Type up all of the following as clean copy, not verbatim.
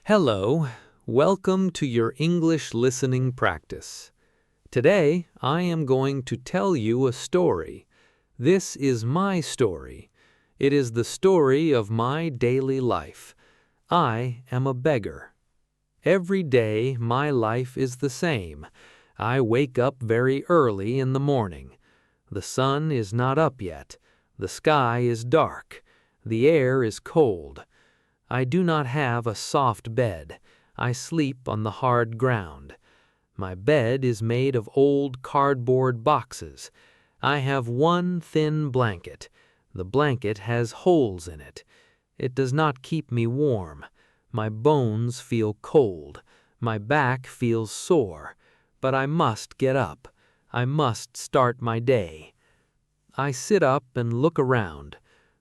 Hello, welcome to your English listening practice. Today, I am going to tell you a story. This is my story. It is the story of my daily life. I am a beggar. Every day, my life is the same. I wake up very early in the morning. The sun is not up yet. The sky is dark. The air is cold. I do not have a soft bed. I sleep on the hard ground. My bed is made of old cardboard boxes. I have one thin blanket. The blanket has holes in it. It does not keep me warm. My bones feel cold. My back feels sore. But I must get up. I must start my day. I sit up and look around.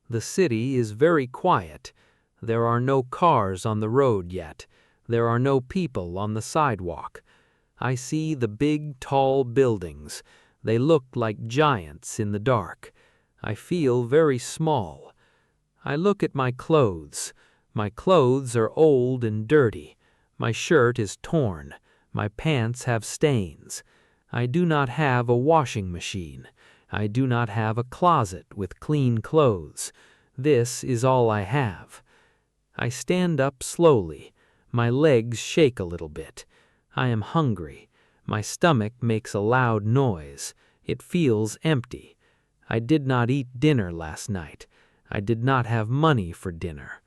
The city is very quiet. There are no cars on the road yet. There are no people on the sidewalk. I see the big, tall buildings. They look like giants in the dark. I feel very small. I look at my clothes. My clothes are old and dirty. My shirt is torn. My pants have stains. I do not have a washing machine. I do not have a closet with clean clothes. This is all I have. I stand up slowly. My legs shake a little bit. I am hungry. My stomach makes a loud noise. It feels empty. I did not eat dinner last night. I did not have money for dinner.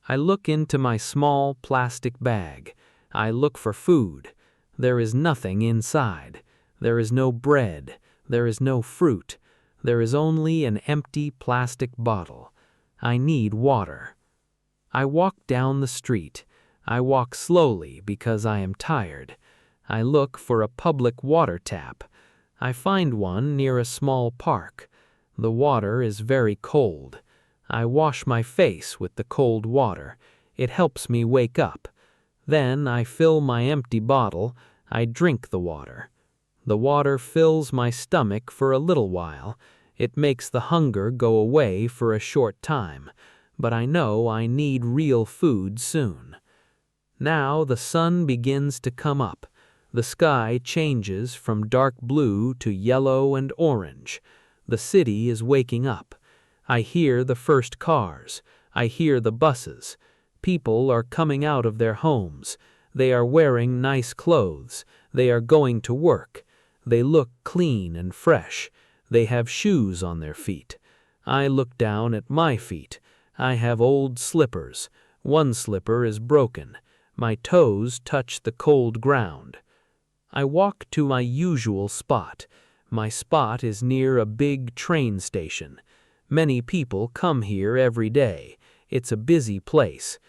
I look into my small plastic bag. I look for food. There is nothing inside. There is no bread. There is no fruit. There is only an empty plastic bottle. I need water. I walk down the street. I walk slowly because I am tired. I look for a public water tap. I find one near a small park. The water is very cold. I wash my face with the cold water. It helps me wake up. Then I fill my empty bottle. I drink the water. The water fills my stomach for a little while. It makes the hunger go away for a short time. But I know I need real food soon. Now the sun begins to come up. The sky changes from dark blue to yellow and orange. The city is waking up. I hear the first cars. I hear the buses. People are coming out of their homes. They are wearing nice clothes. They are going to work. They look clean and fresh. They have shoes on their feet. I look down at my feet. I have old slippers. One slipper is broken. My toes touch the cold ground. I walk to my usual spot. My spot is near a big train station. Many people come here every day. It's a busy place.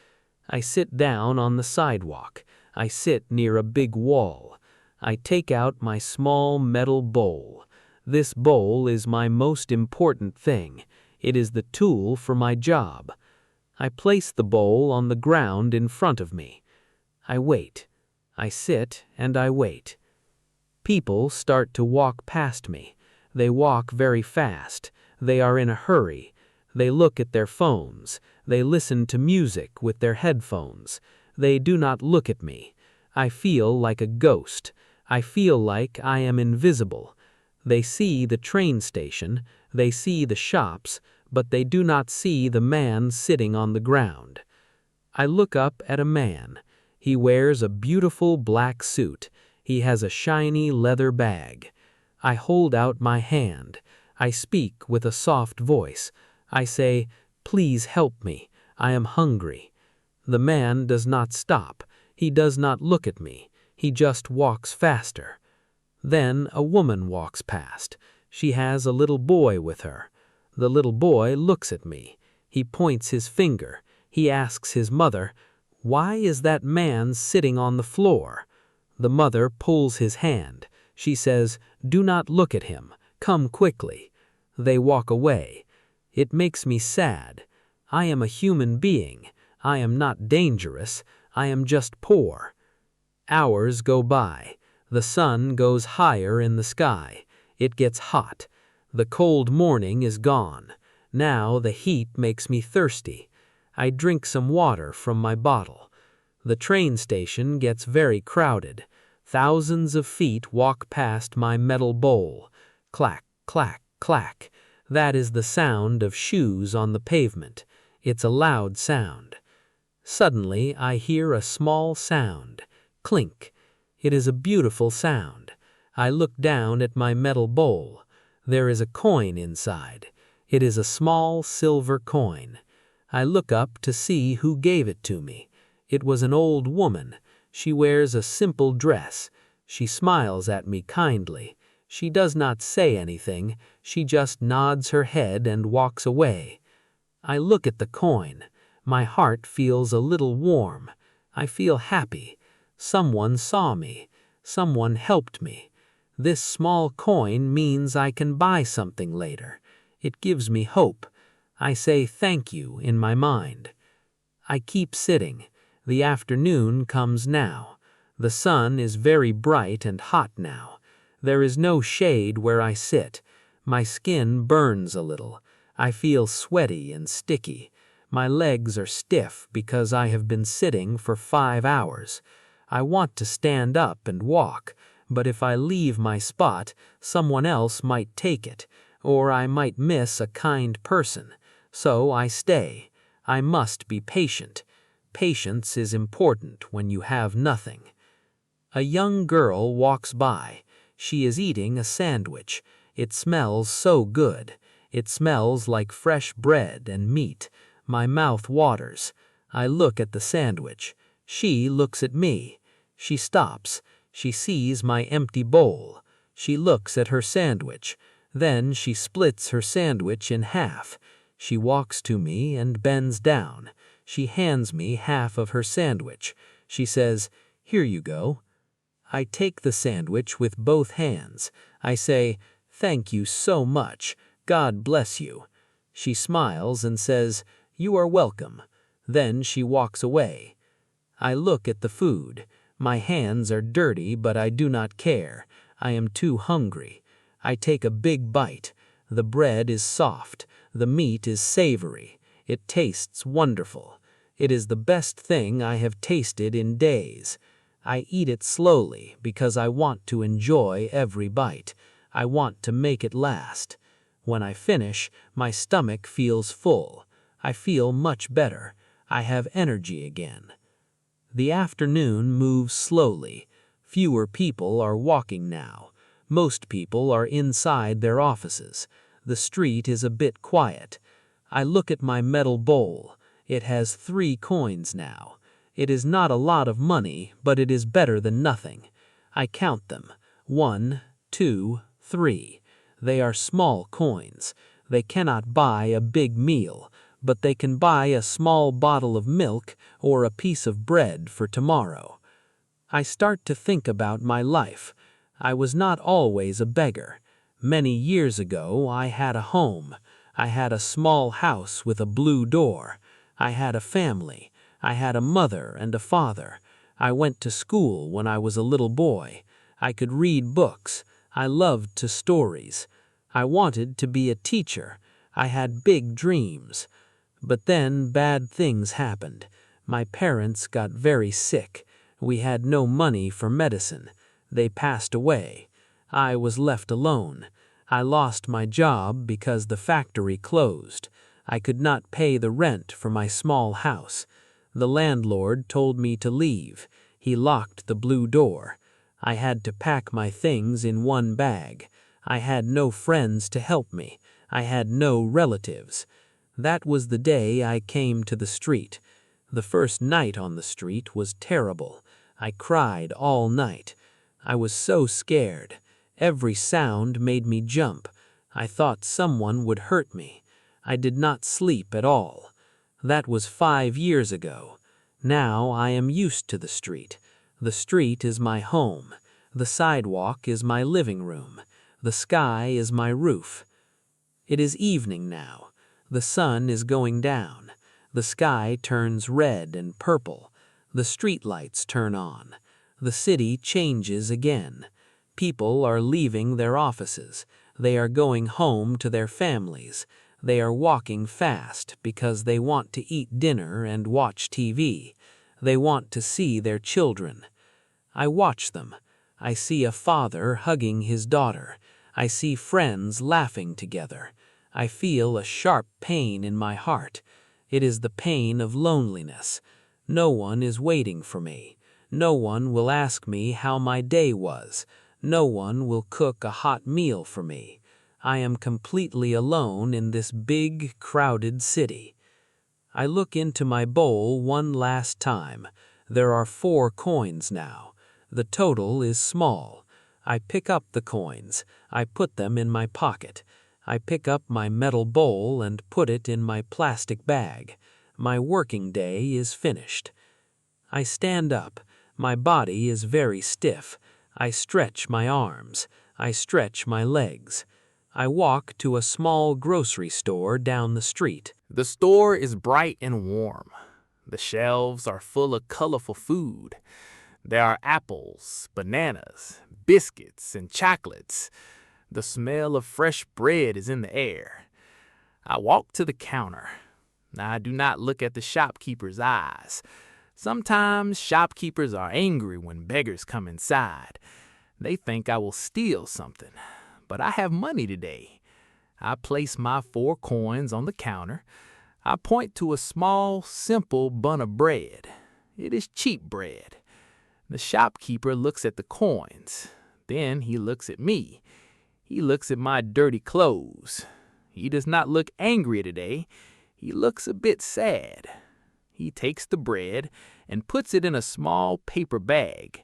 I sit down on the sidewalk. I sit near a big wall. I take out my small metal bowl. This bowl is my most important thing. It is the tool for my job. I place the bowl on the ground in front of me. I wait. I sit and I wait. People start to walk past me. They walk very fast. They are in a hurry. They look at their phones. They listen to music with their headphones. They do not look at me. I feel like a ghost. I feel like I am invisible. They see the train station. They see the shops, but they do not see the man sitting on the ground. I look up at a man. He wears a beautiful black suit. He has a shiny leather bag. I hold out my hand. I speak with a soft voice. I say, "Please help me. I am hungry." The man does not stop. He does not look at me. He just walks faster. Then a woman walks past. She has a little boy with her. The little boy looks at me. He points his finger. He asks his mother, "Why is that man sitting on the floor?" The mother pulls his hand. She says, "Do not look at him. Come quickly." They walk away. It makes me sad. I am a human being. I am not dangerous. I am just poor. Hours go by. The sun goes higher in the sky. It gets hot. The cold morning is gone. Now the heat makes me thirsty. I drink some water from my bottle. The train station gets very crowded. Thousands of feet walk past my metal bowl. Clack, clack, clack. That is the sound of shoes on the pavement. It's a loud sound. Suddenly, I hear a small sound. Clink. It is a beautiful sound. I look down at my metal bowl. There is a coin inside. It is a small silver coin. I look up to see who gave it to me. It was an old woman. She wears a simple dress. She smiles at me kindly. She does not say anything. She just nods her head and walks away. I look at the coin. My heart feels a little warm. I feel happy. Someone saw me. Someone helped me. This small coin means I can buy something later. It gives me hope. I say thank you in my mind. I keep sitting. The afternoon comes now. The sun is very bright and hot now. There is no shade where I sit. My skin burns a little. I feel sweaty and sticky. My legs are stiff because I have been sitting for 5 hours. I want to stand up and walk, but if I leave my spot, someone else might take it, or I might miss a kind person. So I stay. I must be patient. Patience is important when you have nothing. A young girl walks by. She is eating a sandwich. It smells so good. It smells like fresh bread and meat. My mouth waters. I look at the sandwich. She looks at me. She stops. She sees my empty bowl. She looks at her sandwich. Then she splits her sandwich in half. She walks to me and bends down. She hands me half of her sandwich. She says, "Here you go." I take the sandwich with both hands. I say, "Thank you so much. God bless you." She smiles and says, "You are welcome." Then she walks away. I look at the food. My hands are dirty, but I do not care. I am too hungry. I take a big bite. The bread is soft. The meat is savory. It tastes wonderful. It is the best thing I have tasted in days. I eat it slowly because I want to enjoy every bite. I want to make it last. When I finish, my stomach feels full. I feel much better. I have energy again. The afternoon moves slowly. Fewer people are walking now. Most people are inside their offices. The street is a bit quiet. I look at my metal bowl. It has 3 coins now. It is not a lot of money, but it is better than nothing. I count them. 1, 2, 3. They are small coins. They cannot buy a big meal, but they can buy a small bottle of milk or a piece of bread for tomorrow. I start to think about my life. I was not always a beggar. Many years ago, I had a home. I had a small house with a blue door. I had a family. I had a mother and a father. I went to school when I was a little boy. I could read books. I loved to stories. I wanted to be a teacher. I had big dreams. But then bad things happened. My parents got very sick. We had no money for medicine. They passed away. I was left alone. I lost my job because the factory closed. I could not pay the rent for my small house. The landlord told me to leave. He locked the blue door. I had to pack my things in one bag. I had no friends to help me. I had no relatives. That was the day I came to the street. The first night on the street was terrible. I cried all night. I was so scared. Every sound made me jump. I thought someone would hurt me. I did not sleep at all. That was 5 years ago. Now I am used to the street. The street is my home. The sidewalk is my living room. The sky is my roof. It is evening now. The sun is going down. The sky turns red and purple. The streetlights turn on. The city changes again. People are leaving their offices. They are going home to their families. They are walking fast because they want to eat dinner and watch TV. They want to see their children. I watch them. I see a father hugging his daughter. I see friends laughing together. I feel a sharp pain in my heart. It is the pain of loneliness. No one is waiting for me. No one will ask me how my day was. No one will cook a hot meal for me. I am completely alone in this big, crowded city. I look into my bowl one last time. There are 4 coins now. The total is small. I pick up the coins. I put them in my pocket. I pick up my metal bowl and put it in my plastic bag. My working day is finished. I stand up. My body is very stiff. I stretch my arms. I stretch my legs. I walk to a small grocery store down the street. The store is bright and warm. The shelves are full of colorful food. There are apples, bananas, biscuits, and chocolates. The smell of fresh bread is in the air. I walk to the counter. I do not look at the shopkeeper's eyes. Sometimes shopkeepers are angry when beggars come inside. They think I will steal something, but I have money today. I place my 4 coins on the counter. I point to a small, simple bun of bread. It is cheap bread. The shopkeeper looks at the coins. Then he looks at me. He looks at my dirty clothes. He does not look angry today. He looks a bit sad. He takes the bread and puts it in a small paper bag.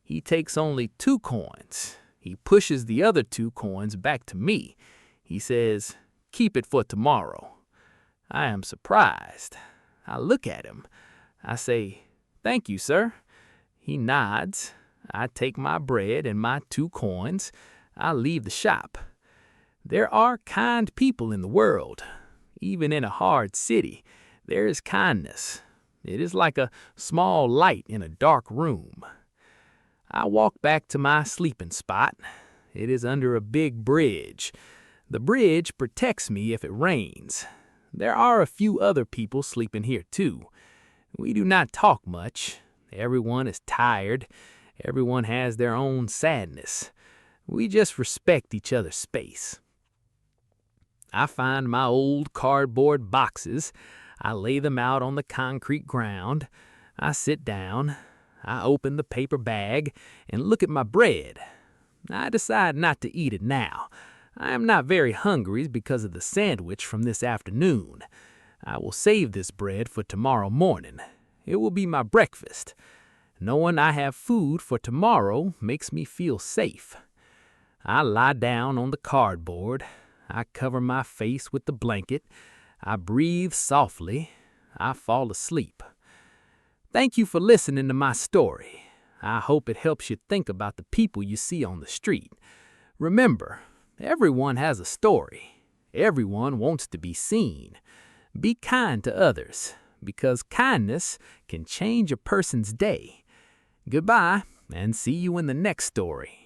He takes only 2 coins. He pushes the other 2 coins back to me. He says, "Keep it for tomorrow." I am surprised. I look at him. I say, "Thank you, sir." He nods. I take my bread and my 2 coins. I leave the shop. There are kind people in the world. Even in a hard city, there is kindness. It is like a small light in a dark room. I walk back to my sleeping spot. It is under a big bridge. The bridge protects me if it rains. There are a few other people sleeping here too. We do not talk much. Everyone is tired. Everyone has their own sadness. We just respect each other's space. I find my old cardboard boxes. I lay them out on the concrete ground. I sit down. I open the paper bag and look at my bread. I decide not to eat it now. I am not very hungry because of the sandwich from this afternoon. I will save this bread for tomorrow morning. It will be my breakfast. Knowing I have food for tomorrow makes me feel safe. I lie down on the cardboard. I cover my face with the blanket. I breathe softly. I fall asleep. Thank you for listening to my story. I hope it helps you think about the people you see on the street. Remember, everyone has a story. Everyone wants to be seen. Be kind to others, because kindness can change a person's day. Goodbye, and see you in the next story.